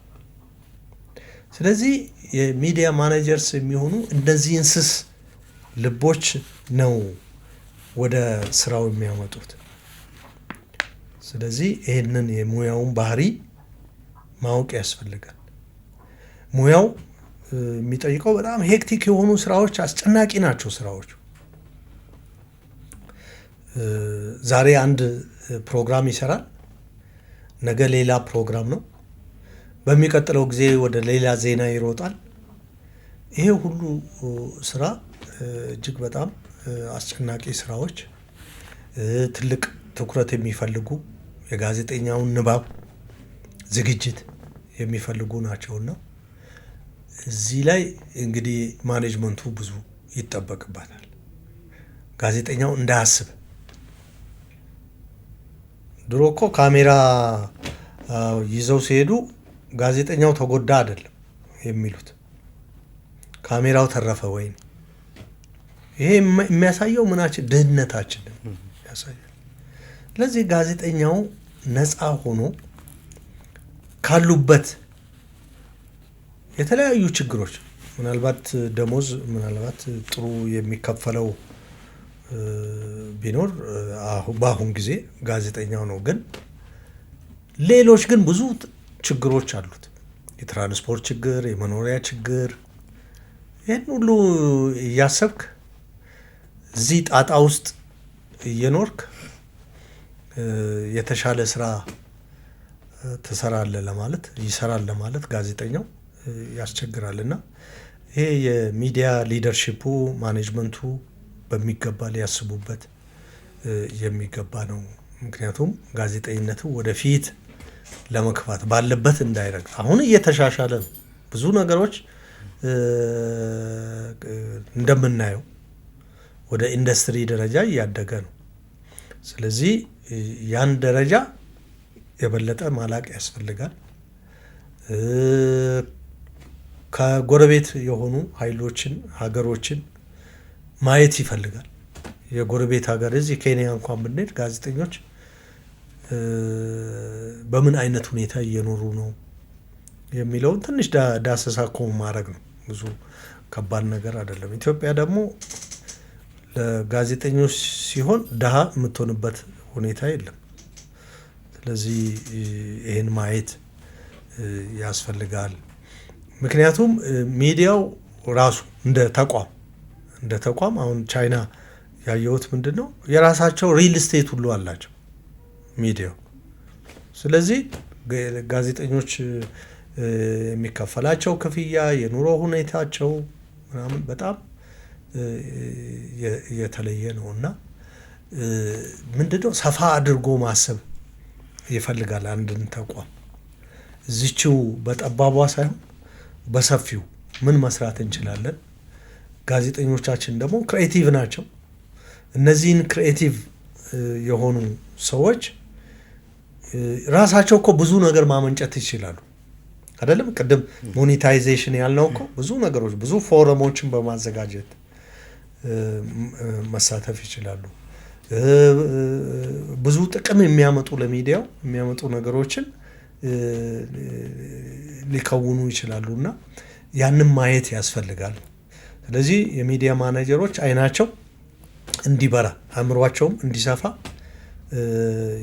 ስለዚህ የሚዲያ ማኔጀርስ የሚሆኑ እነዚህን ስስ ልቦች ነው ወደ ስራው የሚያመጡት። ስለዚህ ይህንን የሙያውን ባህሪ ማወቅ ያስፈልጋል። ሙያው የሚጠይቀው በጣም ሄክቲክ የሆኑ ስራዎች፣ አስጨናቂ ናቸው ስራዎቹ። ዛሬ አንድ ፕሮግራም ይሰራል፣ ነገ ሌላ ፕሮግራም ነው፣ በሚቀጥለው ጊዜ ወደ ሌላ ዜና ይሮጣል። ይሄ ሁሉ ስራ እጅግ በጣም አስጨናቂ ስራዎች፣ ትልቅ ትኩረት የሚፈልጉ የጋዜጠኛውን ንባብ ዝግጅት የሚፈልጉ ናቸውና እዚህ ላይ እንግዲህ ማኔጅመንቱ ብዙ ይጠበቅባታል። ጋዜጠኛው እንዳያስብ። ድሮ እኮ ካሜራ ይዘው ሲሄዱ ጋዜጠኛው ተጎዳ አይደለም የሚሉት፣ ካሜራው ተረፈ ወይ። ይሄ የሚያሳየው ምናችን ድህነታችንን ያሳያል። ስለዚህ ጋዜጠኛው ነፃ ሆኖ ካሉበት የተለያዩ ችግሮች፣ ምናልባት ደሞዝ ምናልባት ጥሩ የሚከፈለው ቢኖር በአሁን ጊዜ ጋዜጠኛው ነው። ግን ሌሎች ግን ብዙ ችግሮች አሉት። የትራንስፖርት ችግር፣ የመኖሪያ ችግር። ይህን ሁሉ እያሰብክ እዚህ ጣጣ ውስጥ እየኖርክ የተሻለ ስራ ትሰራለህ ለማለት ይሰራል ለማለት ጋዜጠኛው ያስቸግራል። እና ይሄ የሚዲያ ሊደርሺፑ ማኔጅመንቱ በሚገባ ሊያስቡበት የሚገባ ነው። ምክንያቱም ጋዜጠኝነቱ ወደፊት ለመክፋት ባለበት እንዳይረግ አሁን እየተሻሻለ ነው። ብዙ ነገሮች እንደምናየው ወደ ኢንዱስትሪ ደረጃ እያደገ ነው። ስለዚህ ያን ደረጃ የበለጠ ማላቅ ያስፈልጋል። ከጎረቤት የሆኑ ኃይሎችን ሀገሮችን ማየት ይፈልጋል። የጎረቤት ሀገር እዚህ ኬንያ እንኳን ብንሄድ ጋዜጠኞች በምን አይነት ሁኔታ እየኖሩ ነው የሚለውን ትንሽ ዳሰሳ እኮ ማድረግ ነው። ብዙ ከባድ ነገር አይደለም። ኢትዮጵያ ደግሞ ለጋዜጠኞች ሲሆን ድሃ የምትሆንበት ሁኔታ የለም። ስለዚህ ይህን ማየት ያስፈልጋል። ምክንያቱም ሚዲያው ራሱ እንደ ተቋም አሁን ቻይና ያየሁት ምንድን ነው የራሳቸው ሪል ስቴት ሁሉ አላቸው ሚዲያው። ስለዚህ ጋዜጠኞች የሚከፈላቸው ክፍያ፣ የኑሮ ሁኔታቸው ምናምን በጣም የተለየ ነው እና ምንድነው ሰፋ አድርጎ ማሰብ ይፈልጋል አንድን ተቋም። እዚችው በጠባቧ ሳይሆን በሰፊው ምን መስራት እንችላለን። ጋዜጠኞቻችን ደግሞ ክሬቲቭ ናቸው። እነዚህን ክሬቲቭ የሆኑ ሰዎች ራሳቸው እኮ ብዙ ነገር ማመንጨት ይችላሉ አይደለም? ቅድም ሞኔታይዜሽን ያልነው እኮ ብዙ ነገሮች ብዙ ፎረሞችን በማዘጋጀት መሳተፍ ይችላሉ። ብዙ ጥቅም የሚያመጡ ለሚዲያው የሚያመጡ ነገሮችን ሊከውኑ ይችላሉ እና ያንን ማየት ያስፈልጋል። ስለዚህ የሚዲያ ማኔጀሮች አይናቸው እንዲበራ አእምሯቸውም እንዲሰፋ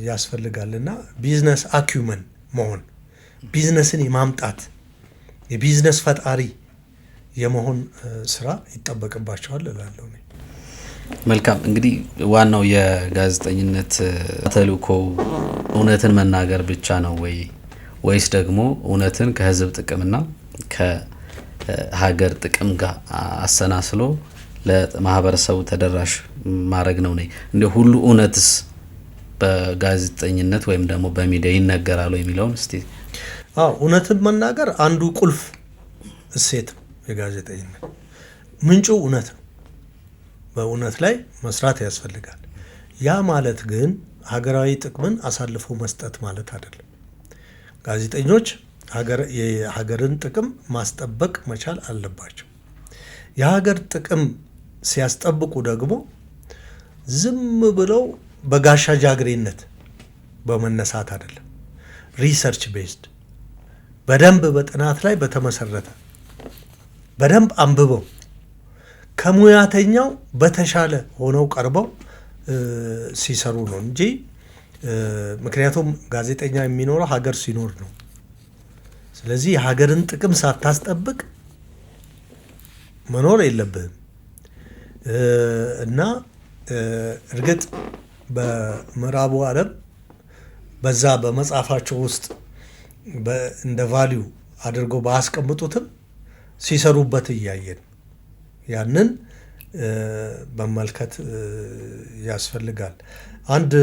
ያስፈልጋል እና ቢዝነስ አኪውመን መሆን ቢዝነስን የማምጣት የቢዝነስ ፈጣሪ የመሆን ስራ ይጠበቅባቸዋል እላለሁ። መልካም። እንግዲህ ዋናው የጋዜጠኝነት ተልእኮ እውነትን መናገር ብቻ ነው ወይስ ደግሞ እውነትን ከህዝብ ጥቅምና ከሀገር ጥቅም ጋር አሰናስሎ ለማህበረሰቡ ተደራሽ ማድረግ ነው? እንደ ሁሉ እውነትስ በጋዜጠኝነት ወይም ደግሞ በሚዲያ ይነገራሉ የሚለውን እስቲ። እውነትን መናገር አንዱ ቁልፍ እሴት ነው። የጋዜጠኝነት ምንጩ እውነት ነው። በእውነት ላይ መስራት ያስፈልጋል። ያ ማለት ግን ሀገራዊ ጥቅምን አሳልፎ መስጠት ማለት አይደለም። ጋዜጠኞች የሀገርን ጥቅም ማስጠበቅ መቻል አለባቸው። የሀገር ጥቅም ሲያስጠብቁ ደግሞ ዝም ብለው በጋሻ ጃግሬነት በመነሳት አይደለም። ሪሰርች ቤዝድ በደንብ በጥናት ላይ በተመሰረተ በደንብ አንብበው ከሙያተኛው በተሻለ ሆነው ቀርበው ሲሰሩ ነው እንጂ ምክንያቱም ጋዜጠኛ የሚኖረው ሀገር ሲኖር ነው። ስለዚህ የሀገርን ጥቅም ሳታስጠብቅ መኖር የለብህም እና እርግጥ በምዕራቡ ዓለም በዛ በመጽሐፋቸው ውስጥ እንደ ቫልዩ አድርገው ባያስቀምጡትም ሲሰሩበት እያየን ያንን መመልከት ያስፈልጋል። አንድ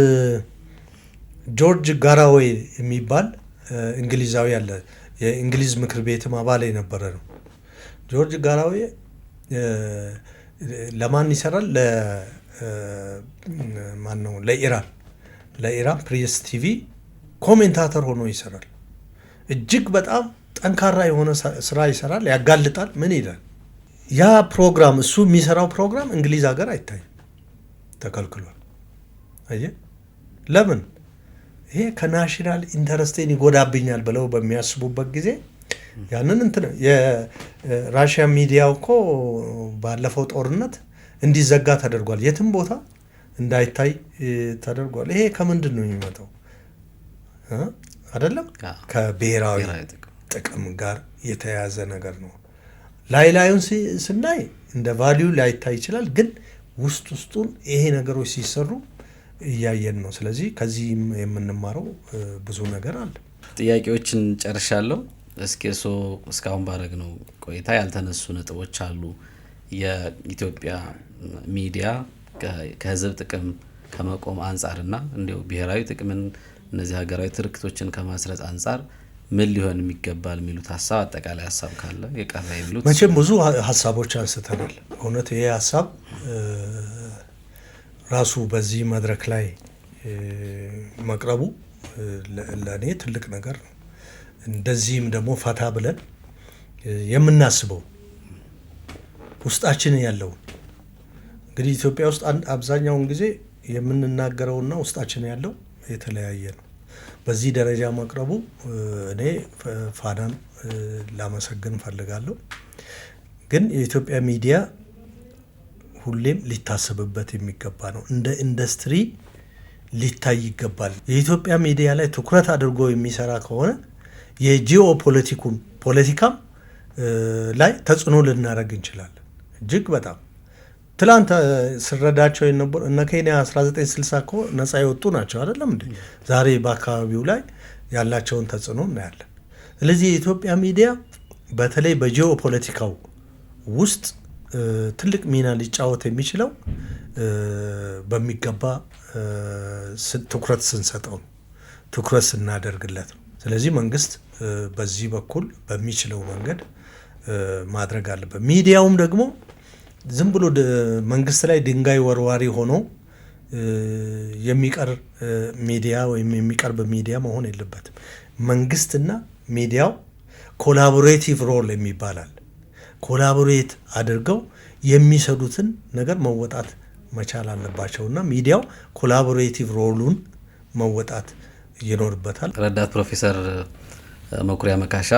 ጆርጅ ጋራዌይ የሚባል እንግሊዛዊ አለ። የእንግሊዝ ምክር ቤትም አባል የነበረ ነው። ጆርጅ ጋራዌይ ለማን ይሰራል? ለኢራን ፕሬስ ቲቪ ኮሜንታተር ሆኖ ይሰራል። እጅግ በጣም ጠንካራ የሆነ ስራ ይሰራል፣ ያጋልጣል። ምን ይላል? ያ ፕሮግራም እሱ የሚሰራው ፕሮግራም እንግሊዝ ሀገር አይታይም፣ ተከልክሏል። አየህ ለምን? ይሄ ከናሽናል ኢንተረስቴን ይጎዳብኛል ብለው በሚያስቡበት ጊዜ ያንን የራሽያ ሚዲያው እኮ ባለፈው ጦርነት እንዲዘጋ ተደርጓል። የትም ቦታ እንዳይታይ ተደርጓል። ይሄ ከምንድን ነው የሚመጣው? አይደለም ከብሔራዊ ጥቅም ጋር የተያያዘ ነገር ነው። ላዩን ስናይ እንደ ቫልዩ ላይታይ ይችላል፣ ግን ውስጡን ይሄ ነገሮች ሲሰሩ እያየን ነው። ስለዚህ ከዚህ የምንማረው ብዙ ነገር አለ። ጥያቄዎችን ጨርሻለሁ። እስኪ እርሶ እስካሁን ባደረግነው ቆይታ ያልተነሱ ነጥቦች አሉ? የኢትዮጵያ ሚዲያ ከህዝብ ጥቅም ከመቆም አንጻርና እንዲሁ ብሔራዊ ጥቅምን እነዚህ ሀገራዊ ትርክቶችን ከማስረጽ አንጻር ምን ሊሆን የሚገባል የሚሉት ሀሳብ አጠቃላይ ሀሳብ ካለ የቀረ የሚሉት? መቼም ብዙ ሀሳቦች አንስተናል። እውነት ይሄ ሀሳብ ራሱ በዚህ መድረክ ላይ መቅረቡ ለእኔ ትልቅ ነገር ነው። እንደዚህም ደግሞ ፈታ ብለን የምናስበው ውስጣችን ያለው እንግዲህ ኢትዮጵያ ውስጥ አብዛኛውን ጊዜ የምንናገረውና ውስጣችን ያለው የተለያየ ነው። በዚህ ደረጃ መቅረቡ እኔ ፋናን ላመሰግን ፈልጋለሁ። ግን የኢትዮጵያ ሚዲያ ሁሌም ሊታሰብበት የሚገባ ነው። እንደ ኢንዱስትሪ ሊታይ ይገባል። የኢትዮጵያ ሚዲያ ላይ ትኩረት አድርጎ የሚሰራ ከሆነ የጂኦ ፖለቲካም ላይ ተጽዕኖ ልናደርግ እንችላለን። እጅግ በጣም ትላንት ስረዳቸው የነበሩ እነ ኬንያ 1960 እኮ ነፃ የወጡ ናቸው አይደለም እንዴ? ዛሬ በአካባቢው ላይ ያላቸውን ተጽዕኖ እናያለን። ስለዚህ የኢትዮጵያ ሚዲያ በተለይ በጂኦ ፖለቲካው ውስጥ ትልቅ ሚና ሊጫወት የሚችለው በሚገባ ትኩረት ስንሰጠው ነው፣ ትኩረት ስናደርግለት ነው። ስለዚህ መንግስት በዚህ በኩል በሚችለው መንገድ ማድረግ አለበት። ሚዲያውም ደግሞ ዝም ብሎ መንግስት ላይ ድንጋይ ወርዋሪ ሆኖ የሚቀር ሚዲያ ወይም የሚቀርብ ሚዲያ መሆን የለበትም። መንግስትና ሚዲያው ኮላቦሬቲቭ ሮል የሚባላል ኮላቦሬት አድርገው የሚሰዱትን ነገር መወጣት መቻል አለባቸውና ሚዲያው ኮላቦሬቲቭ ሮሉን መወጣት ይኖርበታል። ረዳት ፕሮፌሰር መኩሪያ መካሻ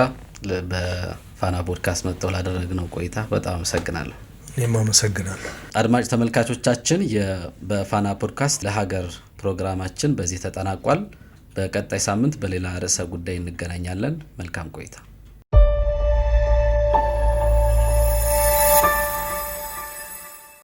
በፋና ፖድካስት መጥተው ላደረግነው ቆይታ በጣም አመሰግናለሁ። እኔም አመሰግናለሁ። አድማጭ ተመልካቾቻችን በፋና ፖድካስት ለሀገር ፕሮግራማችን በዚህ ተጠናቋል። በቀጣይ ሳምንት በሌላ ርዕሰ ጉዳይ እንገናኛለን። መልካም ቆይታ።